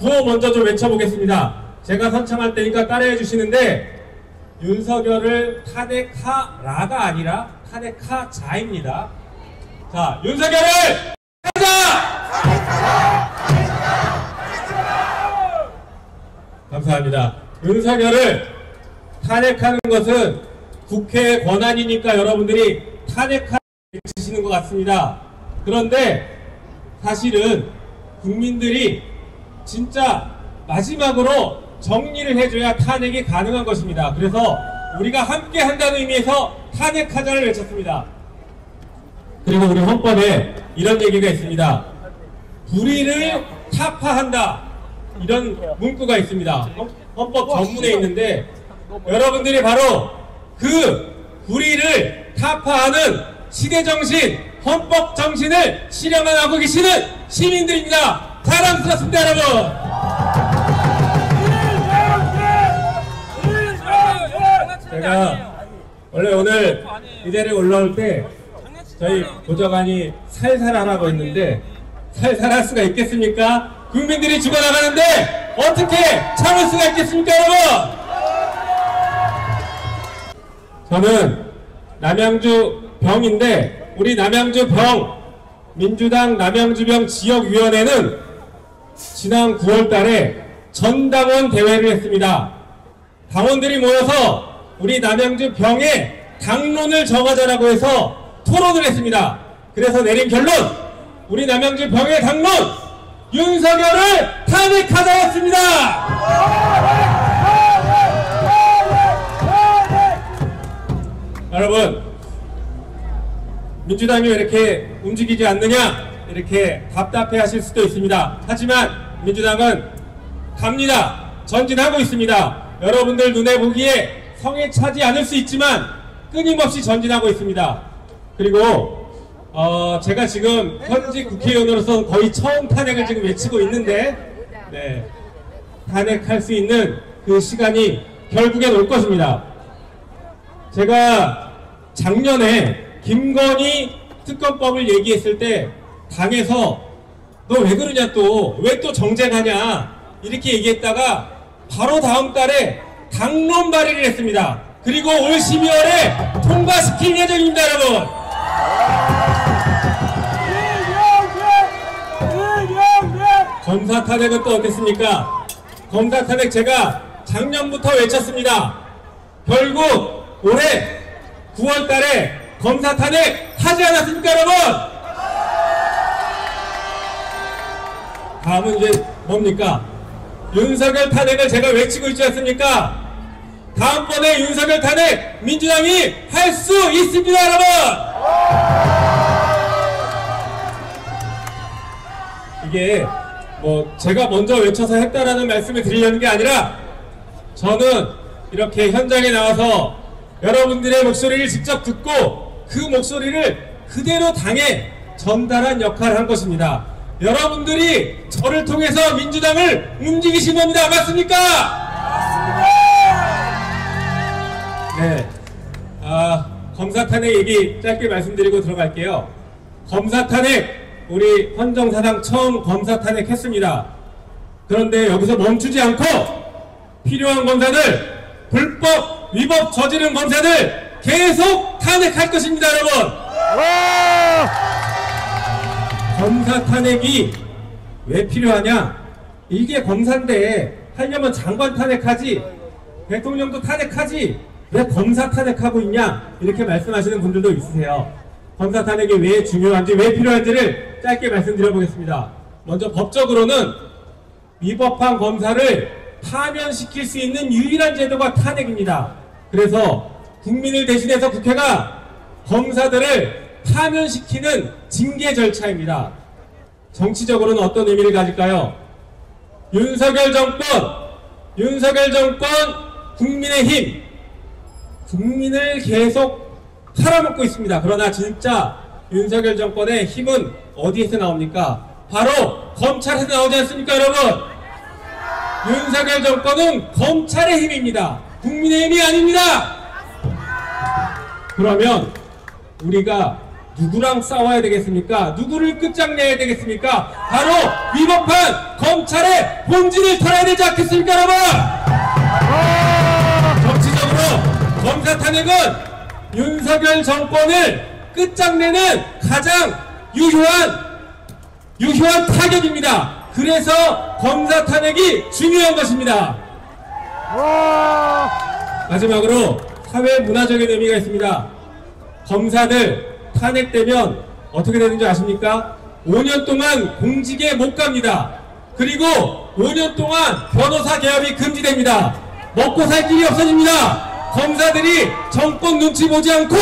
구호 먼저 좀 외쳐보겠습니다. 제가 선창할 때니까 따라해 주시는데, 윤석열을 탄핵하라가 아니라 탄핵하자입니다. 자, 윤석열을 하자! 감사합니다. 윤석열을 탄핵하는 것은 국회의 권한이니까 여러분들이 탄핵하라고 외치시는 것 같습니다. 그런데 사실은 국민들이 진짜 마지막으로 정리를 해줘야 탄핵이 가능한 것입니다. 그래서 우리가 함께 한다는 의미에서 탄핵하자를 외쳤습니다. 그리고 우리 헌법에 이런 얘기가 있습니다. 불의를 타파한다, 이런 문구가 있습니다. 헌법 전문에 있는데, 여러분들이 바로 그 불의를 타파하는 시대정신, 헌법정신을 실현만 하고 계시는 시민들입니다. 사랑스럽습니다, 여러분. 제가 원래 오늘 이 자리에 올라올 때 저희 보좌관이 살살 하라고 했는데, 살살 할 수가 있겠습니까? 국민들이 죽어나가는데 어떻게 참을 수가 있겠습니까, 여러분? 저는 남양주 병인데, 우리 남양주 병, 민주당 남양주병 지역위원회는 지난 9월 달에 전당원 대회를 했습니다. 당원들이 모여서 우리 남양주 병의 당론을 정하자라고 해서 토론을 했습니다. 그래서 내린 결론, 우리 남양주 병의 당론, 윤석열을 탄핵하자였습니다. 여러분, 민주당이 왜 이렇게 움직이지 않느냐, 이렇게 답답해 하실 수도 있습니다. 하지만 민주당은 갑니다. 전진하고 있습니다. 여러분들 눈에 보기에 성에 차지 않을 수 있지만 끊임없이 전진하고 있습니다. 그리고 제가 지금 현직 국회의원으로서 거의 처음 탄핵을 지금 외치고 있는데, 네, 탄핵할 수 있는 그 시간이 결국엔 올 것입니다. 제가 작년에 김건희 특검법을 얘기했을 때 당에서 너 왜 그러냐, 또 왜 또 정쟁하냐, 이렇게 얘기했다가 바로 다음 달에 당론 발의를 했습니다. 그리고 올 12월에 통과시킬 예정입니다, 여러분. 검사 탄핵은 또 어땠습니까? 검사 탄핵 제가 작년부터 외쳤습니다. 결국 올해 9월 달에 검사 탄핵 하지 않았습니까, 여러분? 다음은 이제 뭡니까? 윤석열 탄핵을 제가 외치고 있지 않습니까? 다음번에 윤석열 탄핵 민주당이 할 수 있습니다, 여러분! 이게 뭐 제가 먼저 외쳐서 했다라는 말씀을 드리려는 게 아니라, 저는 이렇게 현장에 나와서 여러분들의 목소리를 직접 듣고 그 목소리를 그대로 당에 전달한 역할을 한 것입니다. 여러분들이 저를 통해서 민주당을 움직이신 겁니다. 맞습니까? 네. 검사 탄핵 얘기 짧게 말씀드리고 들어갈게요. 검사 탄핵, 우리 헌정사상 처음 검사 탄핵 했습니다. 그런데 여기서 멈추지 않고 필요한 검사들, 불법 위법 저지른 검사들 계속 탄핵할 것입니다, 여러분. 검사 탄핵이 왜 필요하냐? 이게 검사인데 하려면 장관 탄핵하지, 대통령도 탄핵하지, 왜 검사 탄핵하고 있냐, 이렇게 말씀하시는 분들도 있으세요. 검사 탄핵이 왜 중요한지, 왜 필요한지를 짧게 말씀드려보겠습니다. 먼저 법적으로는 위법한 검사를 파면시킬 수 있는 유일한 제도가 탄핵입니다. 그래서 국민을 대신해서 국회가 검사들을 파면시키는 징계 절차입니다. 정치적으로는 어떤 의미를 가질까요? 윤석열 정권, 국민의힘, 국민을 계속 팔아먹고 있습니다. 그러나 진짜 윤석열 정권의 힘은 어디에서 나옵니까? 바로 검찰에서 나오지 않습니까, 여러분? 윤석열 정권은 검찰의 힘입니다. 국민의 힘이 아닙니다. 그러면 우리가 누구랑 싸워야 되겠습니까? 누구를 끝장내야 되겠습니까? 바로 위법한 검찰의 본질을 털어야 되지 않겠습니까, 여러분? 정치적으로 검사 탄핵은 윤석열 정권을 끝장내는 가장 유효한 타격입니다. 그래서 검사 탄핵이 중요한 것입니다. 마지막으로 사회 문화적인 의미가 있습니다. 검사들 탄핵되면 어떻게 되는 줄 아십니까? 5년 동안 공직에 못 갑니다. 그리고 5년 동안 변호사 개업이 금지됩니다. 먹고 살 길이 없어집니다. 검사들이 정권 눈치 보지 않고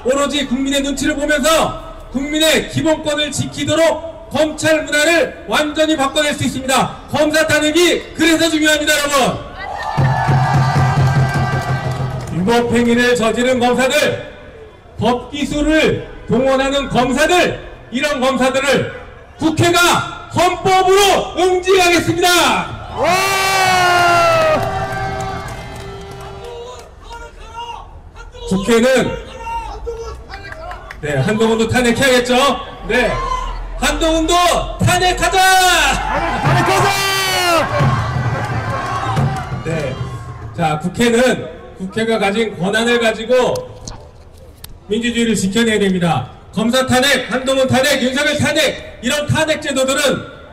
오로지 국민의 눈치를 보면서 국민의 기본권을 지키도록 검찰 문화를 완전히 바꿔낼 수 있습니다. 검사 탄핵이 그래서 중요합니다, 여러분. 위법행위를 저지른 검사들, 법기술을 동원하는 검사들, 이런 검사들을 국회가 헌법으로 응징하겠습니다. 국회는 한동훈도 탄핵해야겠죠. 한동훈도 탄핵하자. 자, 국회가 가진 권한을 가지고 민주주의를 지켜내야 됩니다. 검사 탄핵, 한동훈 탄핵, 윤석열 탄핵, 이런 탄핵 제도들은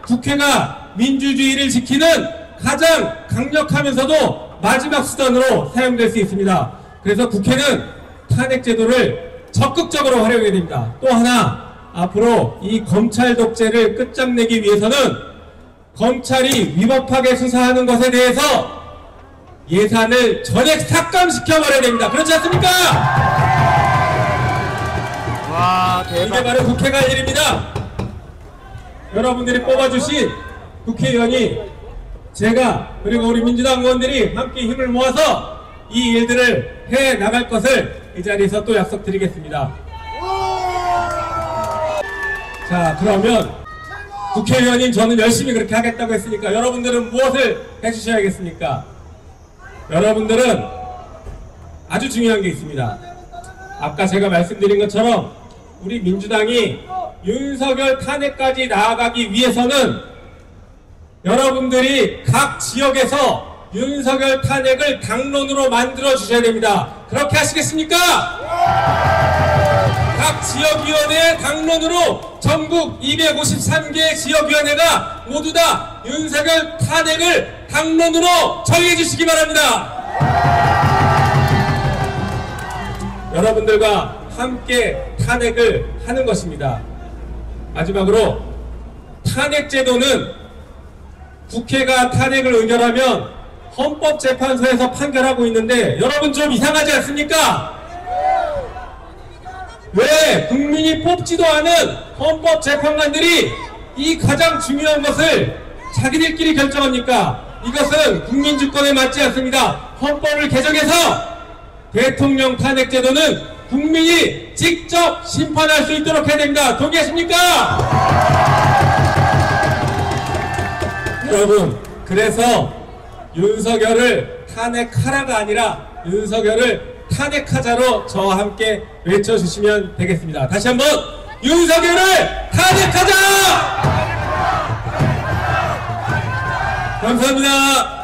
국회가 민주주의를 지키는 가장 강력하면서도 마지막 수단으로 사용될 수 있습니다. 그래서 국회는 탄핵 제도를 적극적으로 활용해야 됩니다. 또 하나, 앞으로 이 검찰 독재를 끝장내기 위해서는 검찰이 위법하게 수사하는 것에 대해서 예산을 전액 삭감시켜버려야 됩니다. 그렇지 않습니까? 와, 대박. 이게 바로 국회가 할 일입니다. 여러분들이 뽑아주신 국회의원이, 제가, 그리고 우리 민주당 의원들이 함께 힘을 모아서 이 일들을 해 나갈 것을 이 자리에서 또 약속드리겠습니다. 자, 그러면 국회의원인 저는 열심히 그렇게 하겠다고 했으니까 여러분들은 무엇을 해주셔야겠습니까? 여러분들은 아주 중요한 게 있습니다. 아까 제가 말씀드린 것처럼 우리 민주당이 윤석열 탄핵까지 나아가기 위해서는 여러분들이 각 지역에서 윤석열 탄핵을 당론으로 만들어 주셔야 됩니다. 그렇게 하시겠습니까? 각 지역위원회 당론으로 전국 253개 지역위원회가 모두 다 윤석열 탄핵을 당론으로 정해 주시기 바랍니다. 여러분들과 함께 탄핵을 하는 것입니다. 마지막으로 탄핵제도는 국회가 탄핵을 의결하면 헌법재판소에서 판결하고 있는데 여러분 좀 이상하지 않습니까? 왜 국민이 뽑지도 않은 헌법재판관들이 이 가장 중요한 것을 자기들끼리 결정합니까? 이것은 국민주권에 맞지 않습니다. 헌법을 개정해서 대통령 탄핵제도는 국민이 직접 심판할 수 있도록 해야 됩니다. 동의하십니까? 여러분, 그래서 윤석열을 탄핵하라가 아니라 윤석열을 탄핵하자로 저와 함께 외쳐주시면 되겠습니다. 다시 한번 윤석열을 탄핵하자! 감사합니다.